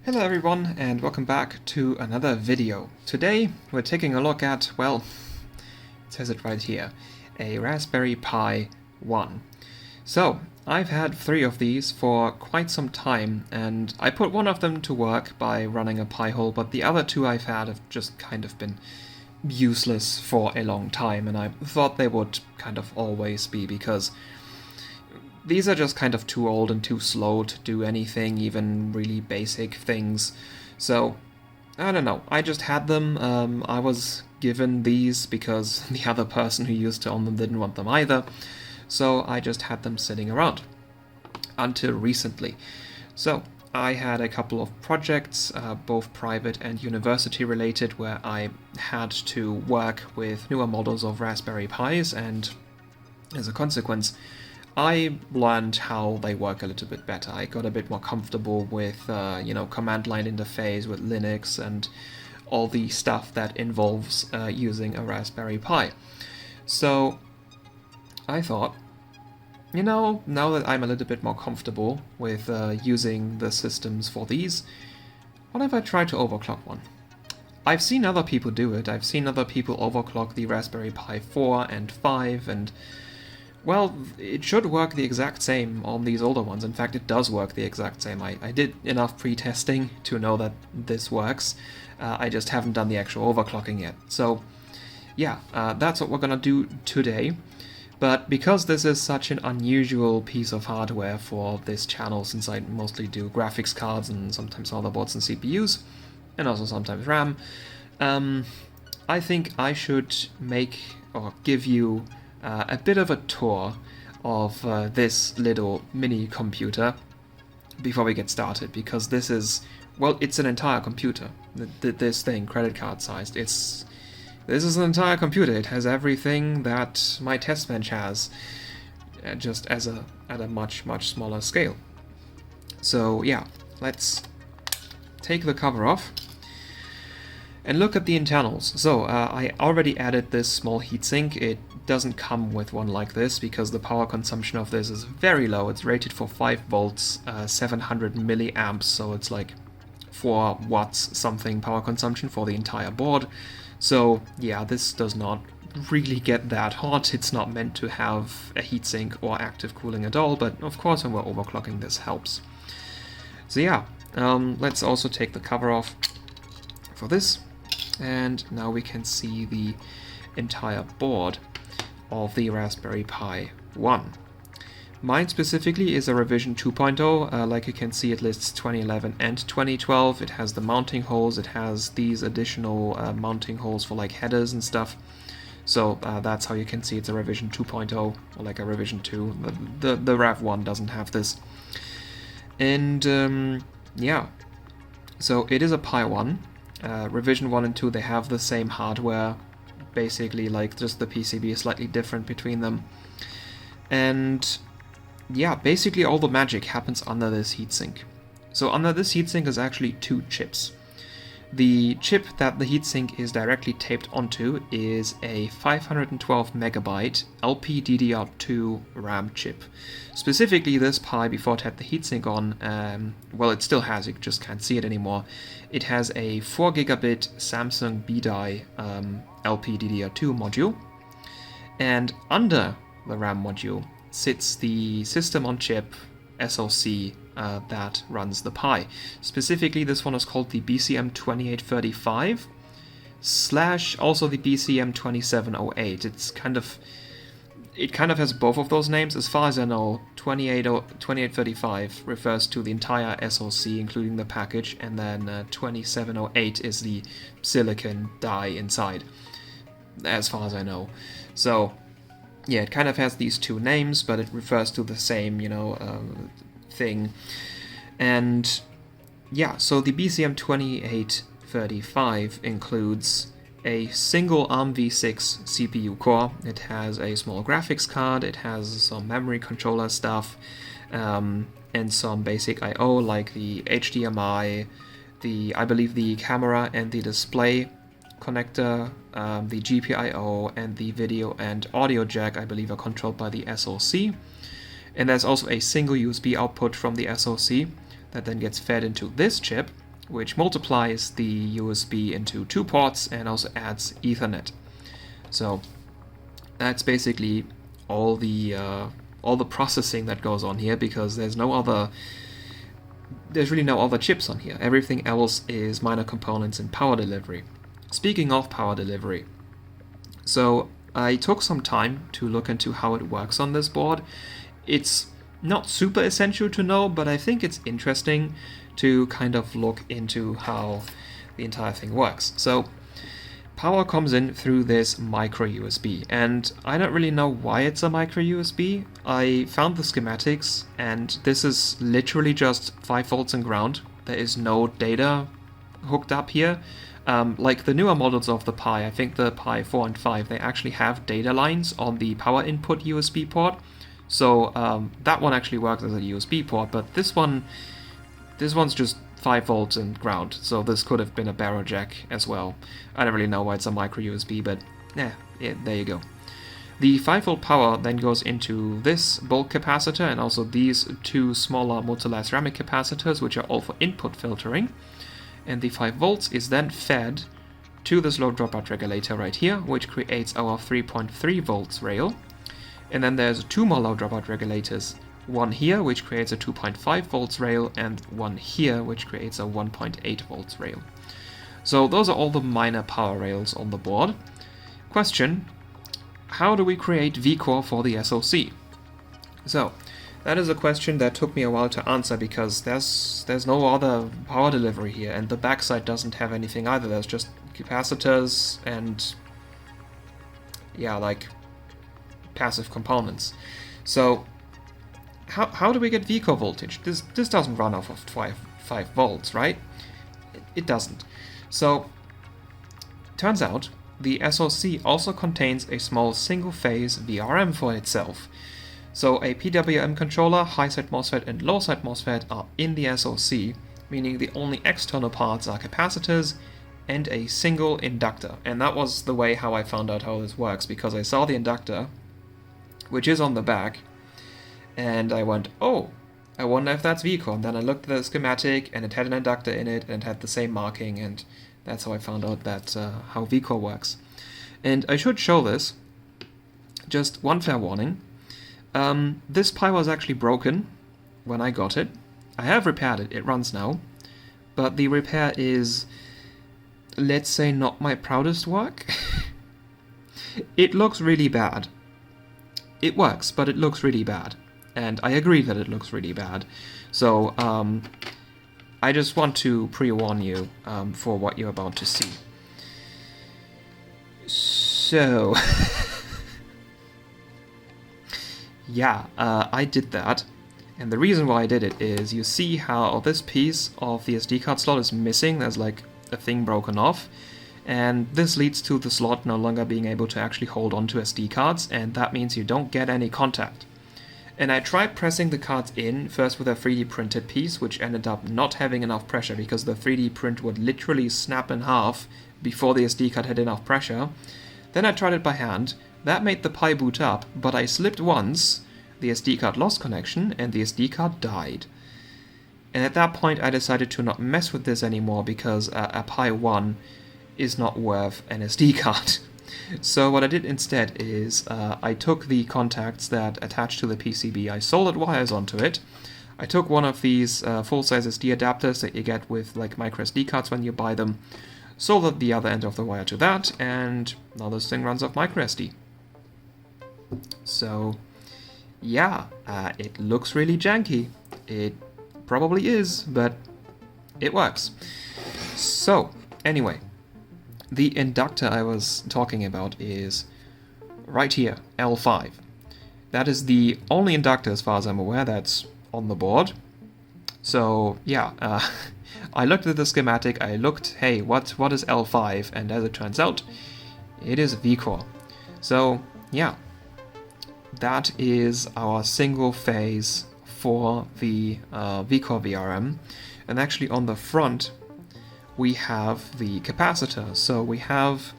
Hello everyone and welcome back to another video. Today we're taking a look at, well, it says it right here, a Raspberry Pi 1. So, I've had 3 of these for quite some time, and I put one of them to work by running a Pi-hole, but the other 2 I've had have just kind of been useless for a long time, and I thought they would kind of always be, because these are just kind of too old and too slow to do anything, even really basic things. So, I don't know, I just had them. I was given these because the other person who used to own them didn't want them either. So I just had them sitting around. Until recently. So, I had a couple of projects, both private and university related, where I had to work with newer models of Raspberry Pis, and as a consequence, I learned how they work a little bit better. I got a bit more comfortable with, command line interface, with Linux, and all the stuff that involves using a Raspberry Pi. So I thought, now that I'm a little bit more comfortable with using the systems for these, what if I try to overclock one? I've seen other people do it. I've seen other people overclock the Raspberry Pi 4 and 5, and well, it should work the exact same on these older ones. In fact, it does work the exact same. I did enough pre-testing to know that this works. I just haven't done the actual overclocking yet. So, yeah, that's what we're gonna do today. But because this is such an unusual piece of hardware for this channel, since I mostly do graphics cards and sometimes motherboards and CPUs, and also sometimes RAM, I think I should make or give you a bit of a tour of this little mini computer before we get started, because this is, well, it's an entire computer. This thing, credit card sized, this is an entire computer. It has everything that my test bench has, just at a much smaller scale. So yeah, let's take the cover off and look at the internals. So I already added this small heatsink. It doesn't come with one like this because the power consumption of this is very low. It's rated for 5 volts, 700 milliamps, so it's like 4 watts something power consumption for the entire board. So yeah, this does not really get that hot. It's not meant to have a heatsink or active cooling at all, but of course when we're overclocking this helps. So yeah, let's also take the cover off for this. And now we can see the entire board of the Raspberry Pi 1. Mine specifically is a revision 2.0. Like you can see, it lists 2011 and 2012. It has the mounting holes. It has these additional mounting holes for like headers and stuff. So that's how you can see it's a revision 2.0 or like a revision 2. The Rav 1 doesn't have this. And yeah, so it is a Pi 1. Revision 1 and 2, they have the same hardware, basically, like just the PCB is slightly different between them. And yeah, basically all the magic happens under this heatsink. So under this heatsink is actually 2 chips. The chip that the heatsink is directly taped onto is a 512 megabyte LPDDR2 RAM chip. Specifically, this Pi, before it had the heatsink on, well, it still has, you just can't see it anymore. It has a 4 gigabit Samsung BDI LPDDR2 module, and under the RAM module sits the system on chip SoC that runs the Pi. Specifically, this one is called the BCM2835 / also the BCM2708. It kind of has both of those names. As far as I know, 2835 refers to the entire SoC, including the package, and then 2708 is the silicon die inside, as far as I know. So yeah, it kind of has these 2 names, but it refers to the same, thing. And yeah, so the BCM2835 includes a single ARM v6 CPU core. It has a small graphics card, it has some memory controller stuff, and some basic I/O like the HDMI, I believe the camera and the display connector, the GPIO, and the video and audio jack, I believe, are controlled by the SoC. And there's also a single USB output from the SoC that then gets fed into this chip, which multiplies the USB into 2 ports and also adds Ethernet. So that's basically all the processing that goes on here, because there's really no other chips on here. Everything else is minor components in power delivery. Speaking of power delivery, so I took some time to look into how it works on this board. It's not super essential to know, but I think it's interesting to kind of look into how the entire thing works. So power comes in through this micro USB, and I don't really know why it's a micro USB. I found the schematics, and this is literally just 5 volts and ground. There is no data hooked up here. Like the newer models of the Pi, I think the Pi 4 and 5, they actually have data lines on the power input USB port. So that one actually works as a USB port, but this one's just 5 volts and ground, so this could have been a barrel jack as well. I don't really know why it's a micro USB, but yeah, there you go. The 5 volt power then goes into this bulk capacitor and also these 2 smaller multi-layer ceramic capacitors, which are all for input filtering. And the 5 volts is then fed to this low dropout regulator right here, which creates our 3.3 volts rail. And then there's 2 more low dropout regulators. One here, which creates a 2.5 volts rail, and one here, which creates a 1.8 volts rail. So those are all the minor power rails on the board. Question: how do we create vCore for the SoC? So that is a question that took me a while to answer, because there's no other power delivery here, and the backside doesn't have anything either. There's just capacitors and yeah, like passive components. So how do we get vCore voltage? This doesn't run off of 5 volts, right? It doesn't. So turns out the SoC also contains a small single-phase VRM for itself. So a PWM controller, high-side MOSFET and low-side MOSFET are in the SoC, meaning the only external parts are capacitors and a single inductor. And that was the way how I found out how this works, because I saw the inductor, which is on the back, and I went, oh, I wonder if that's vCore. And then I looked at the schematic, and it had an inductor in it, and it had the same marking, and that's how I found out that how vCore works. And I should show this. Just one fair warning. This Pi was actually broken when I got it. I have repaired it, it runs now, but the repair is, let's say, not my proudest work. It looks really bad. It works, but it looks really bad. And I agree that it looks really bad. So I just want to pre-warn you for what you're about to see. So yeah, I did that. And the reason why I did it is, you see how this piece of the SD card slot is missing. There's like a thing broken off. And this leads to the slot no longer being able to actually hold onto SD cards, and that means you don't get any contact. And I tried pressing the cards in, first with a 3D printed piece, which ended up not having enough pressure, because the 3D print would literally snap in half before the SD card had enough pressure. Then I tried it by hand. That made the Pi boot up, but I slipped once, the SD card lost connection, and the SD card died. And at that point I decided to not mess with this anymore, because a Pi 1 is not worth an SD card. So what I did instead is I took the contacts that attach to the PCB, I soldered wires onto it. I took one of these full-size SD adapters that you get with like micro SD cards when you buy them, soldered the other end of the wire to that, and now this thing runs off micro SD. So yeah, it looks really janky. It probably is, but it works. So anyway, the inductor I was talking about is right here, L5. That is the only inductor, as far as I'm aware, that's on the board. So yeah, I looked at the schematic, I looked, hey, what is L5? And as it turns out, it is vCore. So yeah, that is our single phase for the vCore VRM. And actually on the front, we have the capacitor. So we have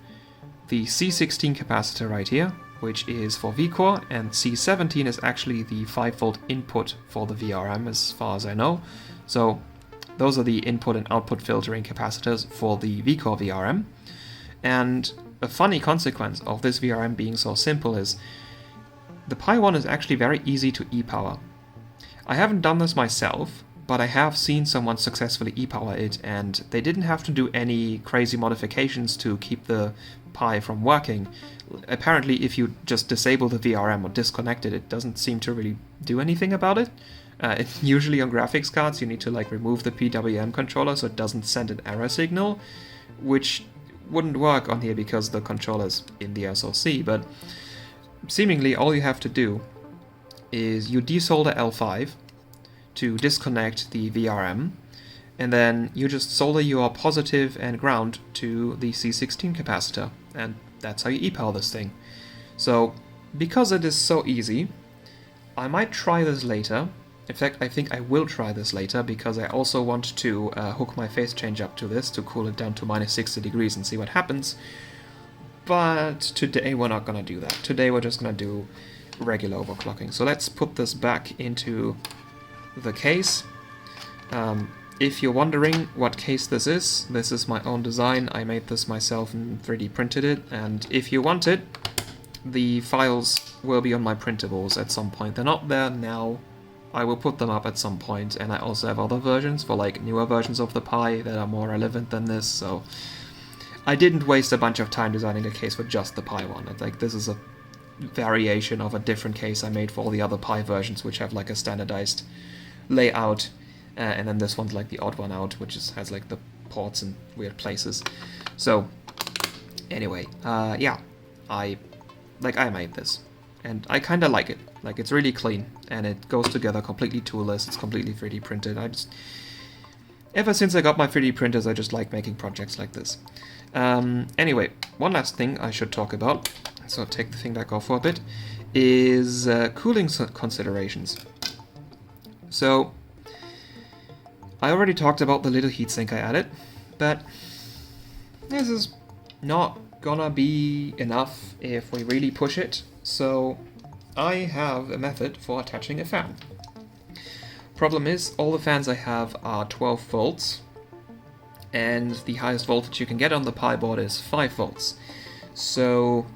the C16 capacitor right here, which is for vCore, and C17 is actually the 5 volt input for the VRM, as far as I know. So those are the input and output filtering capacitors for the vCore VRM. And a funny consequence of this VRM being so simple is the Pi 1 is actually very easy to e-power. I haven't done this myself, but I have seen someone successfully e-power it, and they didn't have to do any crazy modifications to keep the Pi from working. Apparently, if you just disable the VRM or disconnect it, it doesn't seem to really do anything about it. Usually on graphics cards, you need to like remove the PWM controller so it doesn't send an error signal, which wouldn't work on here because the controller's in the SoC, but seemingly all you have to do is you desolder L5 to disconnect the VRM, and then you just solder your positive and ground to the C16 capacitor, and that's how you e-power this thing. So, because it is so easy, I might try this later. In fact, I think I will try this later, because I also want to hook my phase change up to this to cool it down to minus 60 degrees and see what happens. But today we're not going to do that. Today we're just going to do regular overclocking. So let's put this back into the case. If you're wondering what case this is my own design. I made this myself and 3D printed it, and if you want it, the files will be on my printables at some point. They're not there now. I will put them up at some point, and I also have other versions for like newer versions of the Pi that are more relevant than this, so I didn't waste a bunch of time designing a case for just the Pi 1. It's like this is a variation of a different case I made for all the other Pi versions, which have like a standardized layout, and then this one's like the odd one out, which has like the ports in weird places. So anyway, yeah, I made this, and I kind of like it. Like, it's really clean, and it goes together completely toolless. It's completely 3D printed. Ever since I got my 3D printers, I just like making projects like this. Anyway, one last thing I should talk about, so take the thing back off for a bit, is cooling considerations. So, I already talked about the little heatsink I added, but this is not gonna be enough if we really push it, so I have a method for attaching a fan. Problem is, all the fans I have are 12 volts, and the highest voltage you can get on the Pi board is 5 volts. So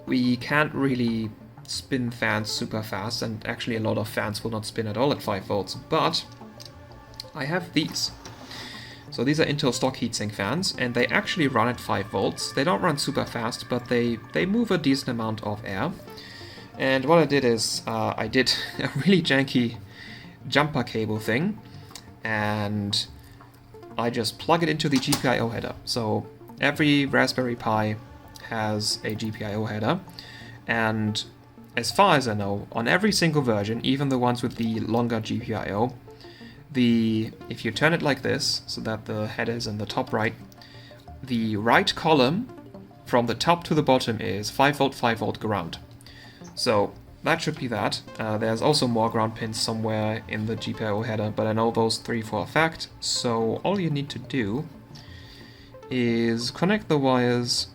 we can't really spin fans super fast, and actually a lot of fans will not spin at all at 5 volts, but I have these. So these are Intel stock heatsink fans, and they actually run at 5 volts. They don't run super fast, but they move a decent amount of air. And what I did is, I did a really janky jumper cable thing, and I just plug it into the GPIO header. So every Raspberry Pi has a GPIO header, and as far as I know, on every single version, even the ones with the longer GPIO, if you turn it like this, so that the header is in the top right, the right column from the top to the bottom is 5 volt ground. So that should be that. There's also more ground pins somewhere in the GPIO header, but I know those 3 for a fact. So all you need to do is connect the wires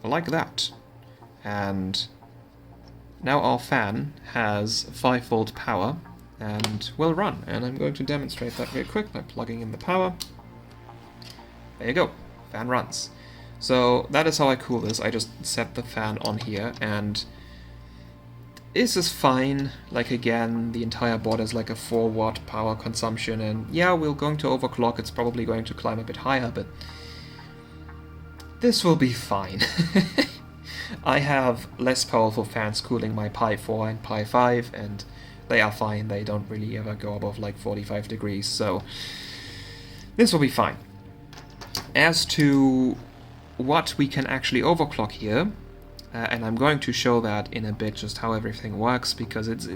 like that. And now our fan has 5 volt power and will run. And I'm going to demonstrate that very quick by plugging in the power. There you go, fan runs. So that is how I cool this. I just set the fan on here, and this is fine. Like, again, the entire board has like a 4 watt power consumption, and yeah, we're going to overclock. It's probably going to climb a bit higher, but this will be fine. I have less powerful fans cooling my Pi 4 and Pi 5, and they are fine. They don't really ever go above like 45 degrees, so this will be fine. As to what we can actually overclock here, and I'm going to show that in a bit, just how everything works, because it's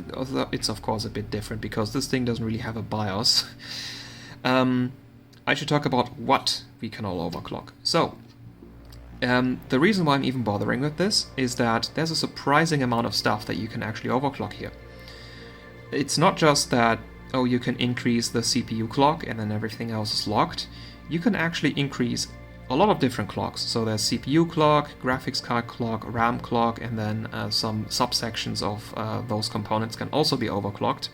of course a bit different, because this thing doesn't really have a BIOS. I should talk about what we can all overclock. So, the reason why I'm even bothering with this is that there's a surprising amount of stuff that you can actually overclock here. It's not just that, oh, you can increase the CPU clock and then everything else is locked. You can actually increase a lot of different clocks. So there's CPU clock, graphics card clock, RAM clock, and then some subsections of those components can also be overclocked.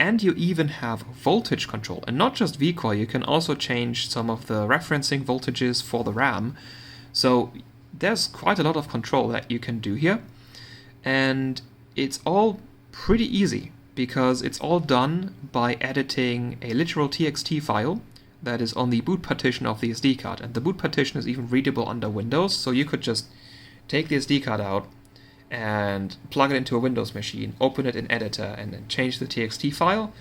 and you even have voltage control. And not just vCore, you can also change some of the referencing voltages for the RAM. So there's quite a lot of control that you can do here. And it's all pretty easy, because it's all done by editing a literal TXT file that is on the boot partition of the SD card. And the boot partition is even readable under Windows, so you could just take the SD card out and plug it into a Windows machine, open it in Editor, and then change the TXT file,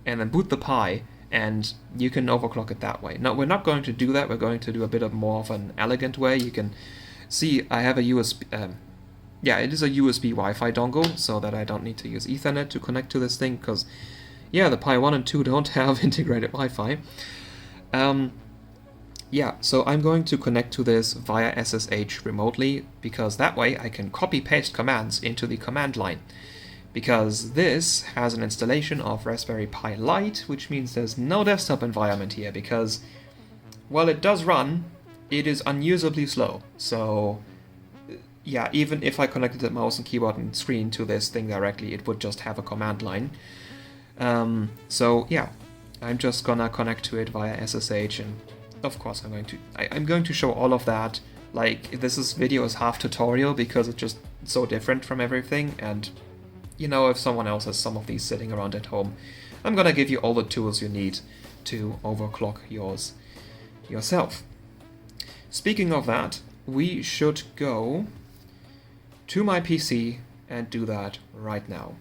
and then boot the Pi, and you can overclock it that way. Now, we're not going to do that. We're going to do a bit more of an elegant way. You can see I have a USB... yeah, it is a USB Wi-Fi dongle, so that I don't need to use Ethernet to connect to this thing, because, yeah, the Pi 1 and 2 don't have integrated Wi-Fi. Yeah, so I'm going to connect to this via SSH remotely, because that way I can copy-paste commands into the command line. Because this has an installation of Raspberry Pi Lite, which means there's no desktop environment here, because, well, it does run, it is unusably slow. So, yeah, even if I connected the mouse and keyboard and screen to this thing directly, it would just have a command line. So, yeah, I'm just gonna connect to it via SSH, and of course I'm going to show all of that. Like, this video is half tutorial, because it's just so different from everything, and, you know, if someone else has some of these sitting around at home, I'm gonna give you all the tools you need to overclock yours yourself. Speaking of that, we should go to my PC and do that right now.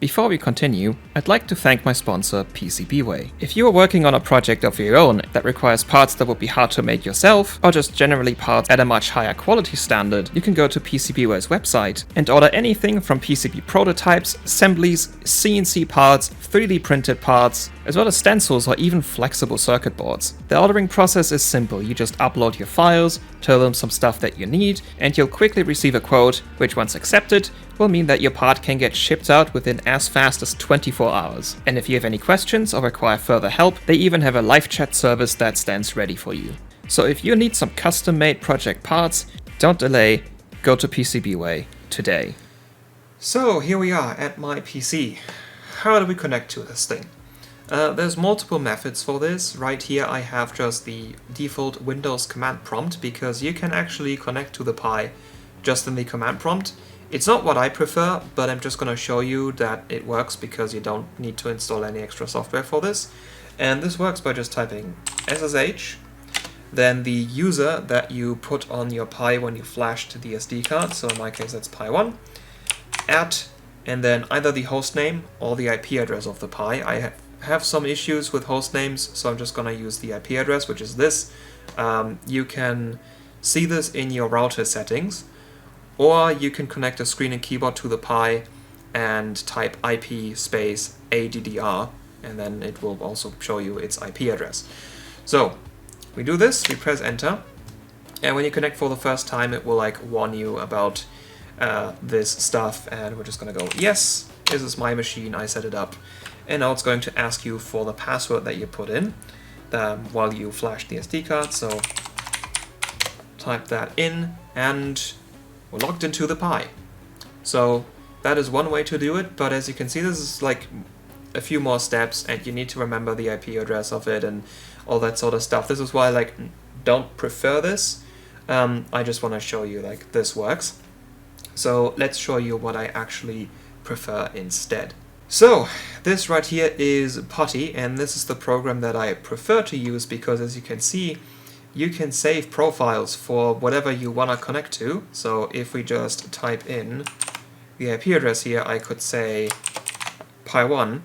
Before we continue, I'd like to thank my sponsor, PCBWay. If you are working on a project of your own that requires parts that would be hard to make yourself, or just generally parts at a much higher quality standard, you can go to PCBWay's website and order anything from PCB prototypes, assemblies, CNC parts, 3D printed parts, as well as stencils or even flexible circuit boards. The ordering process is simple. You just upload your files, tell them some stuff that you need, and you'll quickly receive a quote, which once accepted, will mean that your part can get shipped out within as fast as 24 hours. And if you have any questions or require further help, they even have a live chat service that stands ready for you. So if you need some custom-made project parts, don't delay, go to PCBWay today. So here we are at my PC. How do we connect to this thing? There's multiple methods for this. Right here I have just the default Windows command prompt, because you can actually connect to the Pi just in the command prompt. It's not what I prefer, but I'm just going to show you that it works, because you don't need to install any extra software for this. And this works by just typing SSH, then the user that you put on your Pi when you flashed the SD card, so in my case that's Pi 1, and then either the host name or the IP address of the Pi. I have some issues with host names, so I'm just going to use the IP address, which is this. You can see this in your router settings, or you can connect a screen and keyboard to the Pi and type IP space ADDR, and then it will also show you its IP address. So we do this, we press enter, and when you connect for the first time, it will like warn you about this stuff, and we're just gonna go, yes, this is my machine, I set it up. And now it's going to ask you for the password that you put in while you flash the SD card, so type that in, and we're logged into the Pi. So that is one way to do it, but as you can see, this is like a few more steps, and you need to remember the IP address of it and all that sort of stuff. This is why I like don't prefer this. I just want to show you like this works. So let's show you what I actually prefer instead. So this right here is Putty, and this is the program that I prefer to use, because as you can see, you can save profiles for whatever you want to connect to. So if we just type in the IP address here, I could say Pi1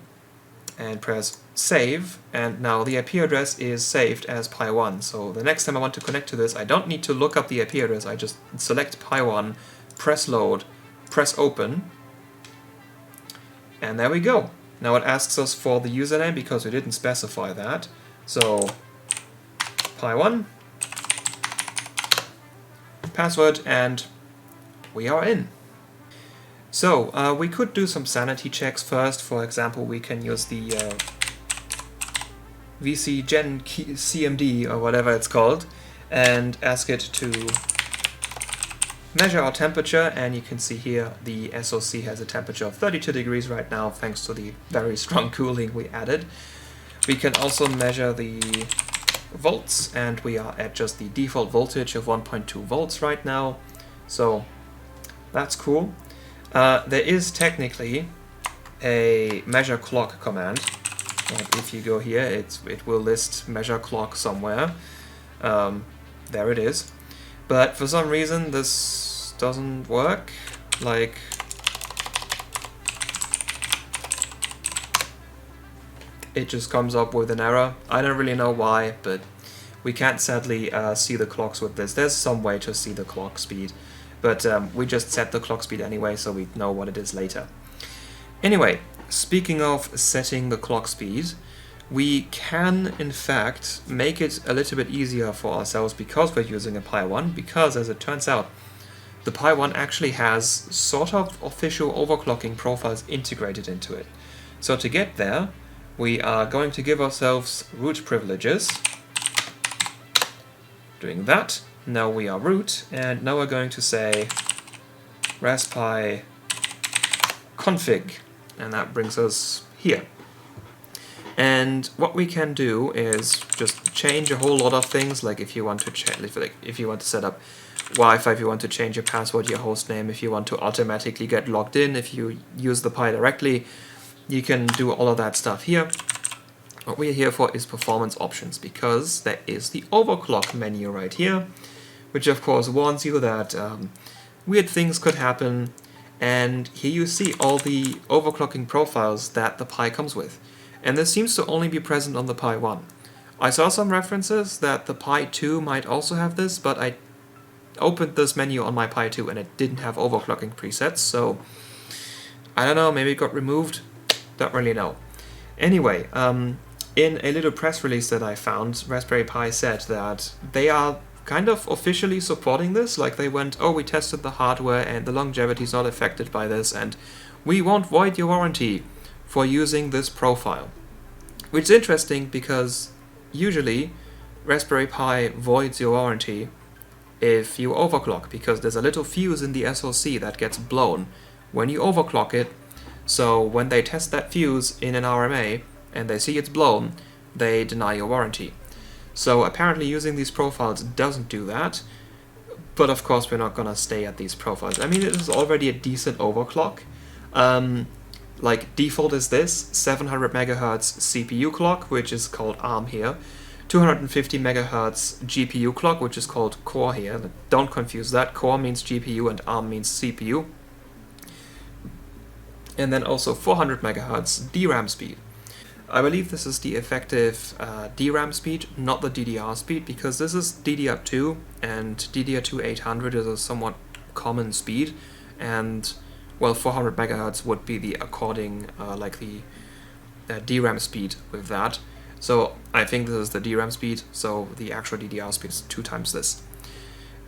and press save, and now the IP address is saved as Pi1. So the next time I want to connect to this, I don't need to look up the IP address, I just select Pi1, press load, press open, and there we go. Now it asks us for the username because we didn't specify that. So Pi1, password, and we are in. So we could do some sanity checks first. For example, we can use the VC Gen CMD or whatever it's called, and ask it to measure our temperature, and you can see here the SoC has a temperature of 32 degrees right now thanks to the very strong cooling we added. We can also measure the volts, and we are at just the default voltage of 1.2 volts right now, so that's cool. There is technically a measure clock command, and if you go here it will list measure clock somewhere. There it is. But for some reason this doesn't work. Like, it just comes up with an error. I don't really know why, but we can't sadly see the clocks with this. There's some way to see the clock speed, but we just set the clock speed anyway, so we know what it is later. Anyway, speaking of setting the clock speed, we can in fact make it a little bit easier for ourselves because we're using a Pi 1, because as it turns out, the Pi 1 actually has sort of official overclocking profiles integrated into it. So to get there, we are going to give ourselves root privileges. Doing that, now we are root, and now we're going to say Raspberry config, and that brings us here. And what we can do is just change a whole lot of things, like if you want to if you want to set up Wi-Fi, if you want to change your password, your host name, if you want to automatically get logged in, if you use the Pi directly, you can do all of that stuff here. What we're here for is performance options, because there is the overclock menu right here, which of course warns you that weird things could happen, and here you see all the overclocking profiles that the Pi comes with. And this seems to only be present on the Pi 1. I saw some references that the Pi 2 might also have this, but I opened this menu on my Pi 2 and it didn't have overclocking presets, so I don't know, maybe it got removed, don't really know. Anyway, in a little press release that I found, Raspberry Pi said that they are kind of officially supporting this, like they went, oh, we tested the hardware and the longevity is not affected by this, and we won't void your warranty for using this profile. Which is interesting because usually Raspberry Pi voids your warranty if you overclock, because there's a little fuse in the SoC that gets blown when you overclock it. So when they test that fuse in an RMA and they see it's blown, they deny your warranty. So apparently using these profiles doesn't do that, but of course we're not gonna stay at these profiles. I mean, it is already a decent overclock. Like default is this 700 megahertz CPU clock, which is called ARM here, 250 megahertz GPU clock, which is called Core here. Don't confuse that. Core means GPU and ARM means CPU. And then also 400 megahertz DRAM speed. I believe this is the effective DRAM speed, not the DDR speed, because this is DDR2, and DDR2 800 is a somewhat common speed, and well, 400 megahertz would be the according, like the DRAM speed with that. So I think this is the DRAM speed, so the actual DDR speed is 2 times this.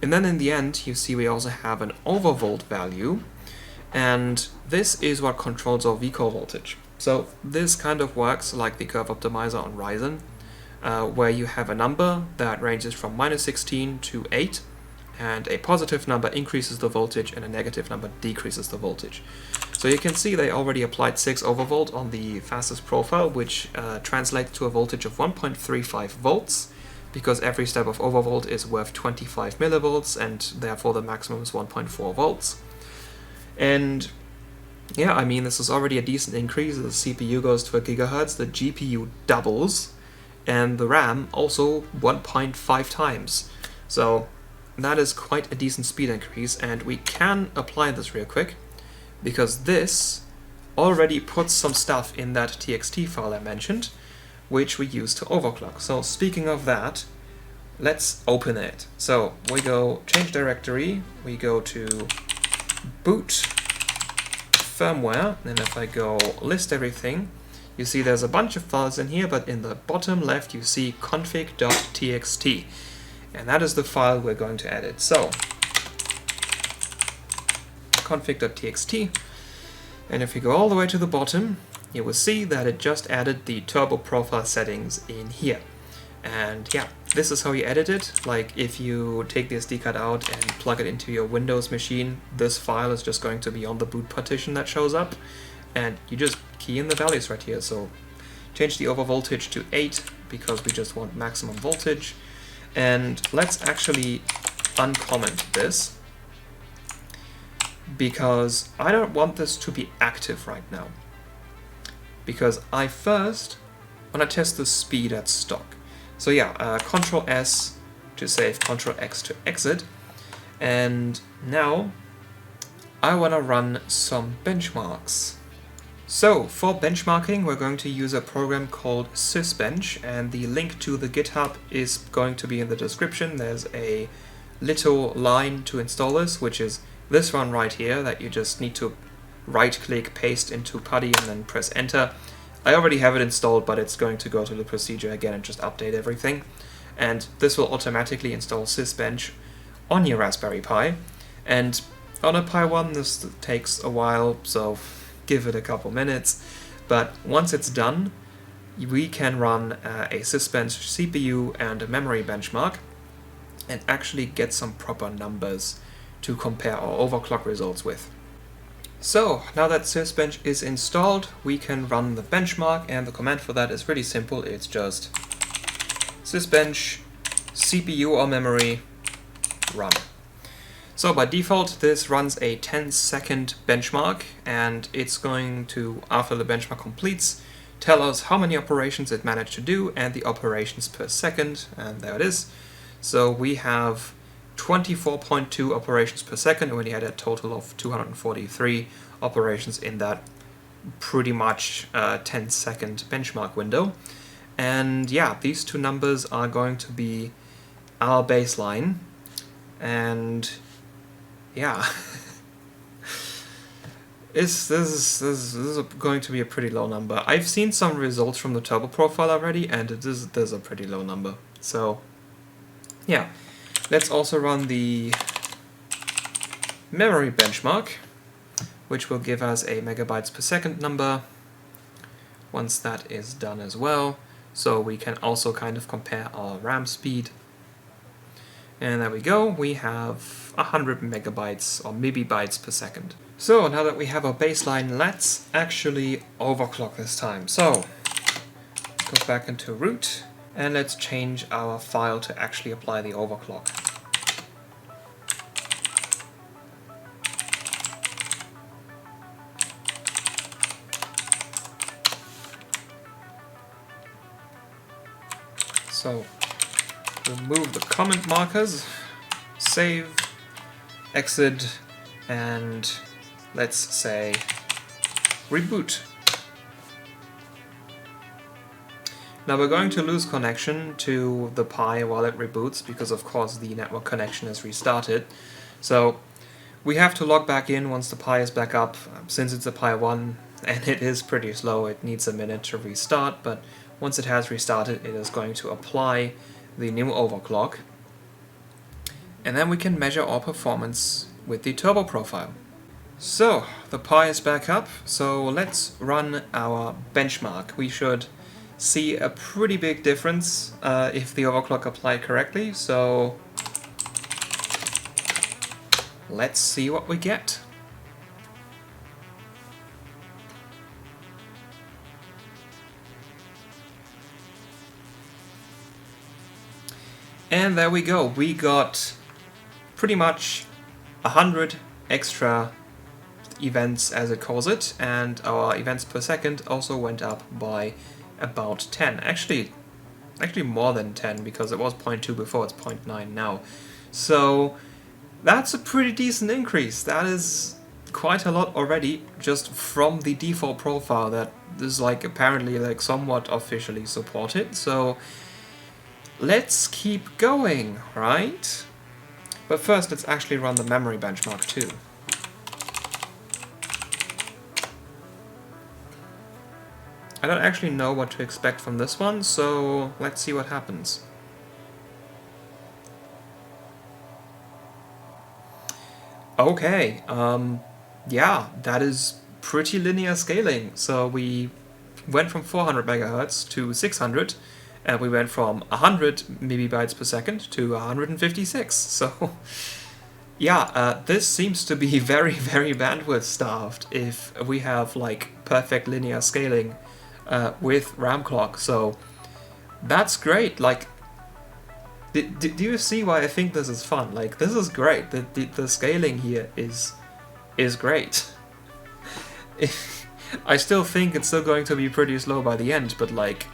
And then in the end, you see we also have an overvolt value, and this is what controls our vCore voltage. So this kind of works like the curve optimizer on Ryzen, where you have a number that ranges from -16 to 8, and a positive number increases the voltage and a negative number decreases the voltage. So you can see they already applied 6 overvolt on the fastest profile, which translates to a voltage of 1.35 volts, because every step of overvolt is worth 25 millivolts, and therefore the maximum is 1.4 volts. And yeah, I mean, this is already a decent increase. The CPU goes to 1 gigahertz, the GPU doubles, and the RAM also 1.5 times. So that is quite a decent speed increase, and we can apply this real quick, because this already puts some stuff in that txt file I mentioned, which we use to overclock. So speaking of that, let's open it. So we go change directory, we go to boot firmware, and if I go list everything, you see there's a bunch of files in here, but in the bottom left you see config.txt, and that is the file we're going to edit. So config.txt, and if we go all the way to the bottom, you will see that it just added the turbo profile settings in here. And yeah, this is how you edit it. Like if you take the SD card out and plug it into your Windows machine, this file is just going to be on the boot partition that shows up, and you just key in the values right here. So change the over voltage to 8 because we just want maximum voltage, and let's actually uncomment this because I don't want this to be active right now, because I first want to test the speed at stock. So yeah, Control S to save, Control X to exit, and now I want to run some benchmarks. So for benchmarking, we're going to use a program called Sysbench, and the link to the GitHub is going to be in the description. There's a little line to install this, which is this one right here that you just need to right-click, paste into PuTTY, and then press enter. I already have it installed, but it's going to go through the procedure again and just update everything. And this will automatically install Sysbench on your Raspberry Pi. And on a Pi 1 this takes a while, so give it a couple minutes. But once it's done, we can run a Sysbench CPU and a memory benchmark and actually get some proper numbers to compare our overclock results with. So now that Sysbench is installed, we can run the benchmark, and the command for that is really simple. It's just Sysbench CPU or memory run. So by default this runs a 10-second benchmark, and it's going to, after the benchmark completes, tell us how many operations it managed to do and the operations per second, and there it is. So we have 24.2 operations per second, and we had a total of 243 operations in that pretty much 10-second benchmark window. And yeah, these two numbers are going to be our baseline, and yeah, this is going to be a pretty low number. I've seen some results from the turbo profile already, and this is a pretty low number. So yeah. Let's also run the memory benchmark, which will give us a megabytes per second number once that is done as well. So we can also kind of compare our RAM speed. And there we go, we have 100 megabytes or megabytes per second. So now that we have our baseline, let's actually overclock this time. So go back into root, and let's change our file to actually apply the overclock. So remove the comment markers, save, exit, and let's say reboot. Now we're going to lose connection to the Pi while it reboots because of course the network connection is restarted. So we have to log back in once the Pi is back up. Since it's a Pi 1 and it is pretty slow, it needs a minute to restart, but once it has restarted it is going to apply the new overclock, and then we can measure our performance with the turbo profile. So the Pi is back up, so let's run our benchmark. We should see a pretty big difference if the overclock applied correctly, so let's see what we get. And there we go, we got pretty much 100 extra events, as it calls it, and our events per second also went up by about 10. Actually more than 10, because it was 0.2 before, it's 0.9 now. So that's a pretty decent increase. That is quite a lot already, just from the default profile that is like apparently like somewhat officially supported. So let's keep going, right? But first let's actually run the memory benchmark too. I don't actually know what to expect from this one, so let's see what happens. Okay, yeah, that is pretty linear scaling. So we went from 400 megahertz to 600, and we went from 100 megabytes per second to 156. So yeah, this seems to be very, very bandwidth starved if we have like perfect linear scaling with RAM clock. So that's great. Like, do you see why I think this is fun? Like, this is great. The scaling here is great. I still think it's still going to be pretty slow by the end, but like,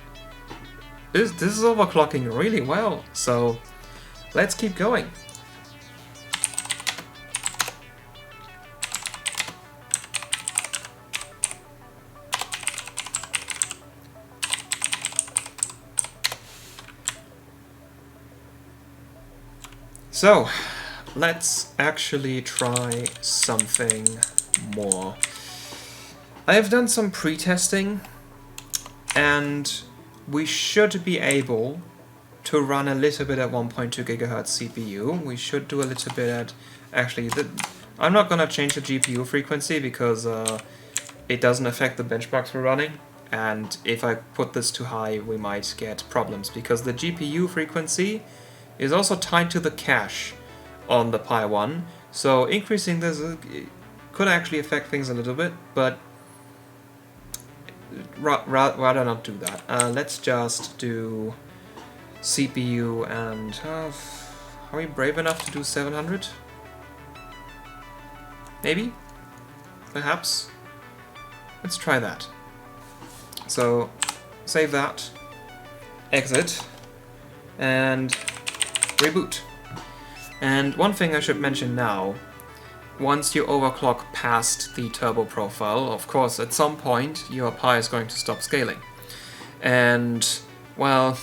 this is overclocking really well. So let's keep going. So, let's actually try something more. I have done some pre-testing, and we should be able to run a little bit at 1.2 GHz CPU. We should do a little bit at... Actually, I'm not going to change the GPU frequency because it doesn't affect the benchmarks we're running. And if I put this too high, we might get problems, because the GPU frequency is also tied to the cache on the Pi 1, so increasing this could actually affect things a little bit, but rather not do that. Let's just do CPU, and are we brave enough to do 700? Maybe? Perhaps? Let's try that. So, save that, exit, and reboot. And one thing I should mention now, once you overclock past the turbo profile, of course at some point your Pi is going to stop scaling. And, well,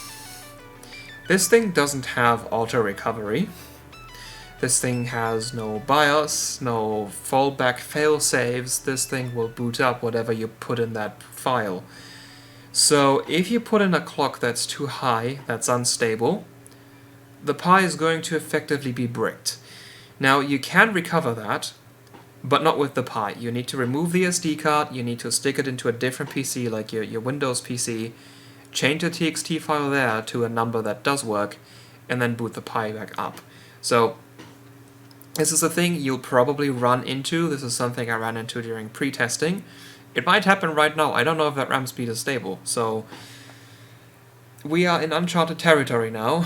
this thing doesn't have auto recovery. This thing has no BIOS, no fallback failsafes. This thing will boot up whatever you put in that file. So if you put in a clock that's too high, that's unstable, the Pi is going to effectively be bricked. Now, you can recover that, but not with the Pi. You need to remove the SD card, you need to stick it into a different PC, like your Windows PC, change the TXT file there to a number that does work, and then boot the Pi back up. So, this is a thing you'll probably run into. This is something I ran into during pre-testing. It might happen right now. I don't know if that RAM speed is stable, so we are in uncharted territory now.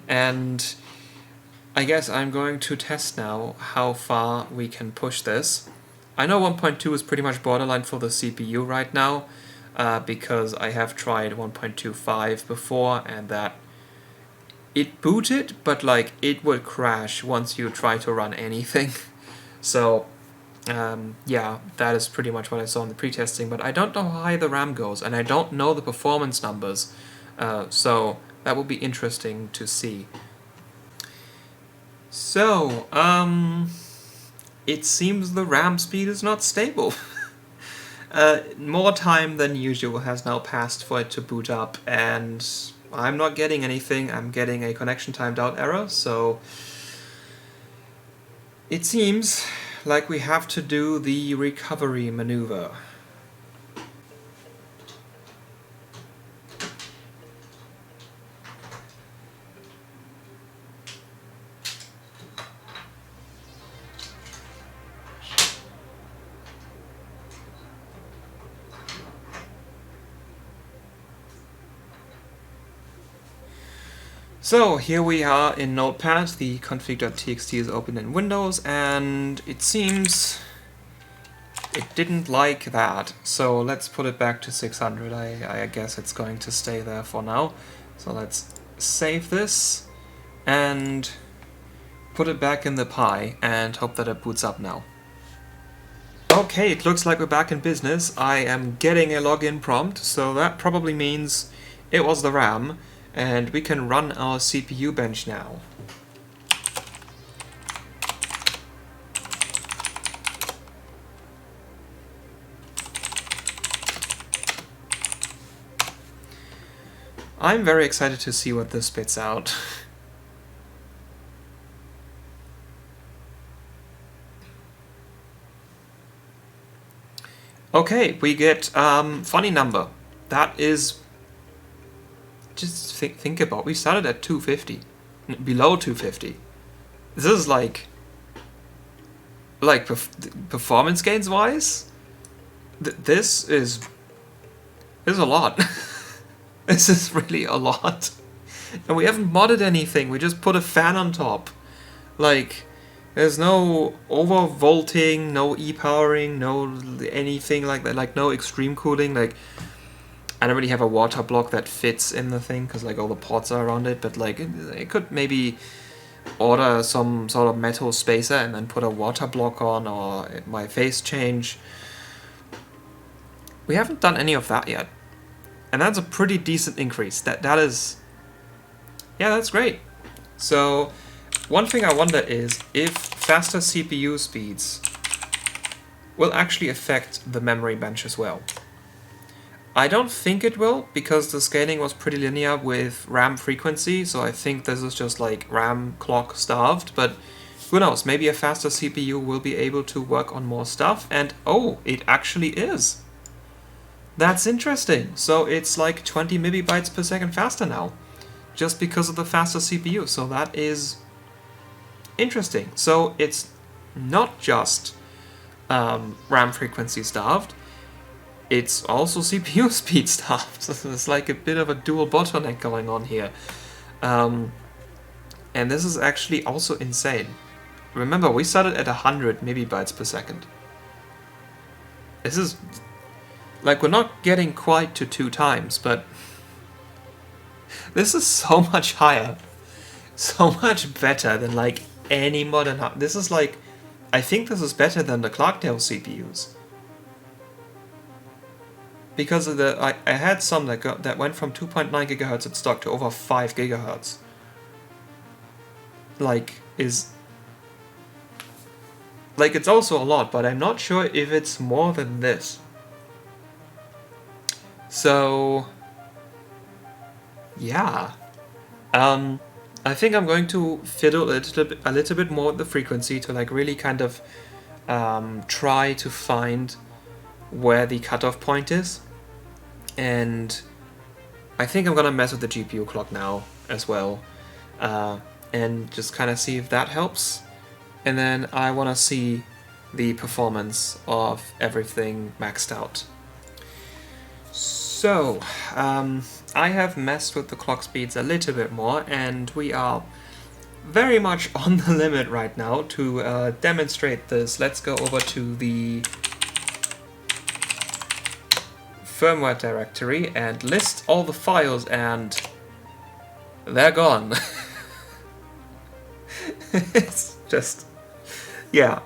And I guess I'm going to test now how far we can push this. I know 1.2 is pretty much borderline for the CPU right now, because I have tried 1.25 before, and that it booted, but like it would crash once you try to run anything. So yeah, that is pretty much what I saw in the pre-testing, but I don't know how high the RAM goes, and I don't know the performance numbers, so that will be interesting to see. So, it seems the RAM speed is not stable. More time than usual has now passed for it to boot up, and I'm not getting anything. I'm getting a connection timed out error, so it seems like we have to do the recovery maneuver. So here we are in Notepad, the config.txt is open in Windows, and it seems it didn't like that. So let's put it back to 600. I guess it's going to stay there for now. So let's save this and put it back in the Pi and hope that it boots up now. Okay, it looks like we're back in business. I am getting a login prompt, so that probably means it was the RAM. And we can run our CPU bench now. I'm very excited to see what this spits out. Okay, we get funny number. That is just think about, we started at 250, below 250. This is like performance gains wise, this is a lot. This is really a lot. And we haven't modded anything, we just put a fan on top. Like, there's no overvolting, no e-powering, no anything like that, like no extreme cooling. Like, I don't really have a water block that fits in the thing, because like all the ports are around it, but like it could maybe order some sort of metal spacer and then put a water block on, or my phase change. We haven't done any of that yet. And that's a pretty decent increase. That is... yeah, that's great. So, one thing I wonder is if faster CPU speeds will actually affect the memory bench as well. I don't think it will, because the scaling was pretty linear with RAM frequency, so I think this is just like RAM clock starved, but who knows, maybe a faster CPU will be able to work on more stuff, and oh, it actually is! That's interesting. So it's like 20 megabytes per second faster now, just because of the faster CPU, so that is interesting. So it's not just RAM frequency starved, it's also CPU speed starved. So it's like a bit of a dual bottleneck going on here. And this is actually also insane. Remember, we started at 100 megabytes per second. This is... like, we're not getting quite to 2 times, but... this is so much higher. So much better than, like, any modern... this is like... I think this is better than the Clarkdale CPUs. Because of the... I had some that went from 2.9 GHz at stock to over 5 GHz. Like, is... like, it's also a lot, but I'm not sure if it's more than this. So... yeah. I think I'm going to fiddle a little bit more with the frequency to like really kind of try to find where the cutoff point is. And I think I'm gonna mess with the GPU clock now as well, and just kind of see if that helps. And then I want to see the performance of everything maxed out. So, I have messed with the clock speeds a little bit more, and we are very much on the limit right now. To demonstrate this, let's go over to the firmware directory and list all the files, and they're gone. It's just... yeah,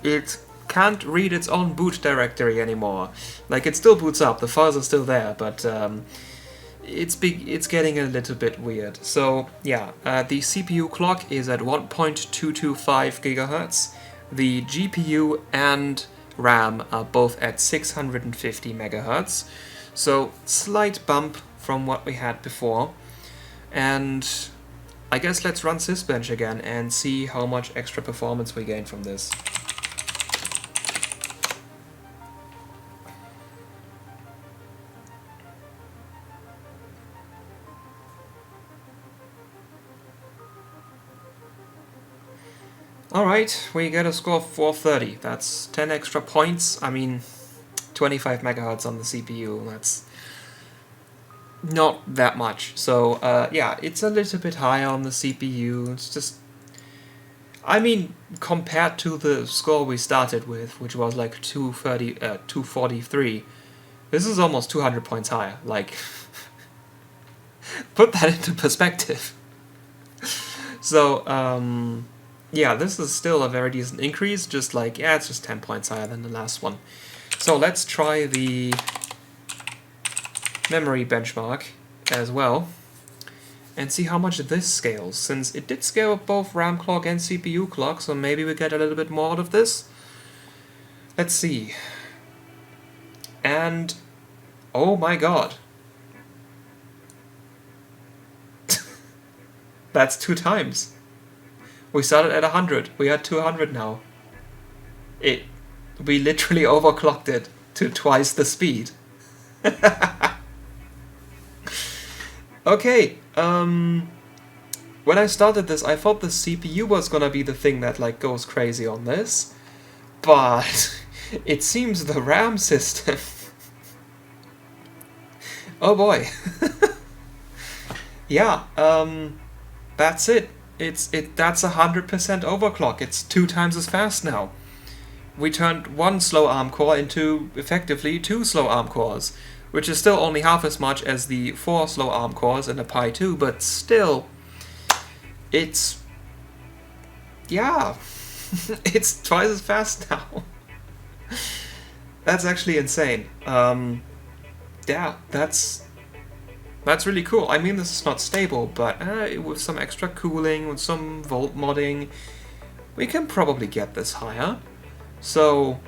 it can't read its own boot directory anymore. Like, it still boots up, the files are still there, but it's getting a little bit weird. So yeah, the CPU clock is at 1.225 GHz. The GPU and RAM are both at 650 MHz. So slight bump from what we had before. And I guess let's run Sysbench again and see how much extra performance we gain from this. Alright, we get a score of 430. That's 10 extra points. I mean, 25 MHz on the CPU. That's not that much. So, yeah, it's a little bit higher on the CPU. It's just... I mean, compared to the score we started with, which was like 243, this is almost 200 points higher. Like, put that into perspective. So, yeah, this is still a very decent increase, just like, yeah, it's just 10 points higher than the last one. So let's try the memory benchmark as well, and see how much this scales, since it did scale both RAM clock and CPU clock, so maybe we get a little bit more out of this. Let's see. And, oh my god. That's 2 times. We started at 100, we are 200 now. We literally overclocked it to twice the speed. Okay, when I started this, I thought the CPU was gonna be the thing that like goes crazy on this, but it seems the RAM system. Oh boy. Yeah, that's it. That's 100% overclock. It's 2 times as fast now. We turned 1 slow ARM core into effectively 2 slow ARM cores, which is still only half as much as the 4 slow ARM cores in the Pi 2, but still, it's, yeah, it's twice as fast now. That's actually insane. Yeah, that's really cool. I mean, this is not stable, but with some extra cooling, with some volt modding, we can probably get this higher. So,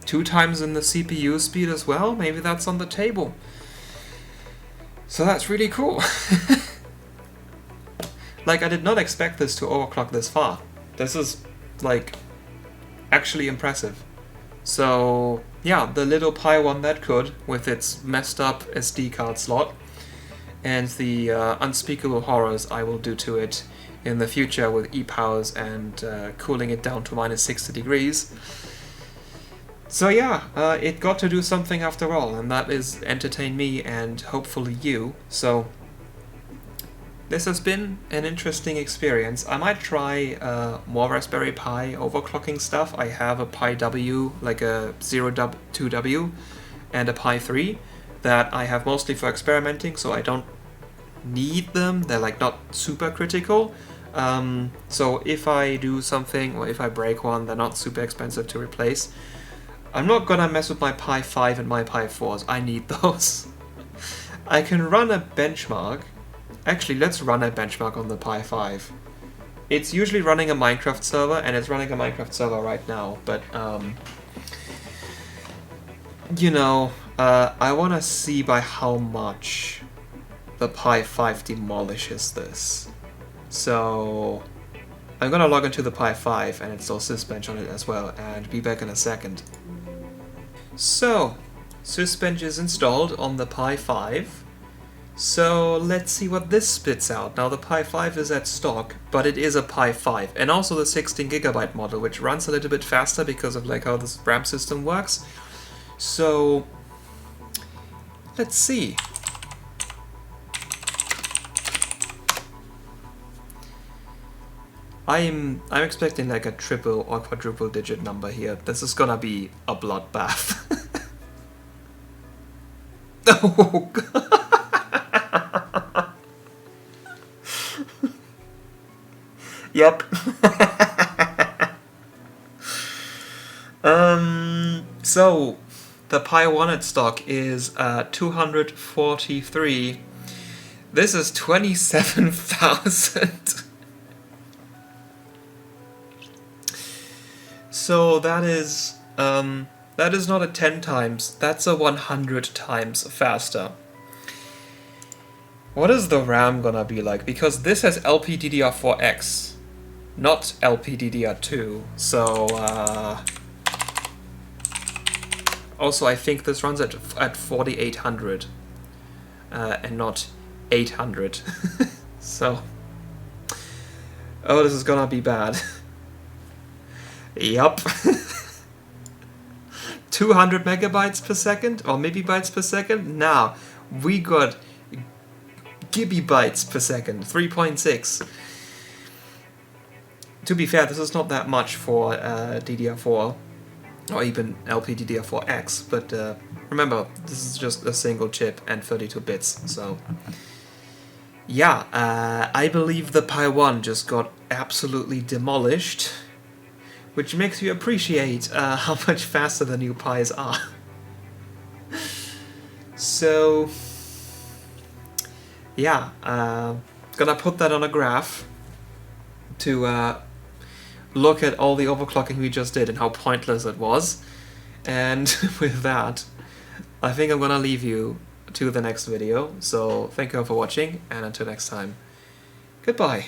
2 times in the CPU speed as well, maybe that's on the table. So that's really cool. Like, I did not expect this to overclock this far. This is, like, actually impressive. So, yeah, the little Pi 1 that could, with its messed up SD card slot, and the unspeakable horrors I will do to it in the future with e-powers and cooling it down to minus 60 degrees. So yeah, it got to do something after all, and that is entertain me and hopefully you. So this has been an interesting experience. I might try more Raspberry Pi overclocking stuff. I have a Pi W, like a 02W, and a Pi 3 that I have mostly for experimenting, so I don't need them. They're like not super critical. So if I do something, or if I break one, they're not super expensive to replace. I'm not gonna mess with my Pi 5 and my Pi 4s. I need those. I can run a benchmark. Actually, let's run a benchmark on the Pi 5. It's usually running a Minecraft server, and it's running a Minecraft server right now, but you know, I want to see by how much the Pi 5 demolishes this. So I'm gonna log into the Pi 5 and install Sysbench on it as well, and be back in a second. So, Sysbench is installed on the Pi 5. So let's see what this spits out. Now the Pi 5 is at stock, but it is a Pi 5, and also the 16GB model, which runs a little bit faster because of like how this RAM system works. So let's see. I'm expecting like a triple or quadruple digit number here. This is gonna be a bloodbath. Oh god. Yep. So the Pi 1 at stock is 243. This is 27,000. So that is not a 10 times, that's a 100 times faster. What is the RAM gonna be like? Because this has LPDDR4X, not LPDDR2, so also I think this runs at 4800 and not 800. So, oh, this is gonna be bad. Yup. 200 megabytes per second, or maybe bytes per second? Now, we got gigabytes per second, 3.6. To be fair, this is not that much for DDR4, or even LPDDR4X, but remember, this is just a single chip and 32 bits, so yeah, I believe the Pi 1 just got absolutely demolished, which makes you appreciate how much faster the new Pis are. So yeah, gonna put that on a graph to look at all the overclocking we just did and how pointless it was. And with that, I think I'm gonna leave you to the next video. So thank you all for watching, and until next time, goodbye.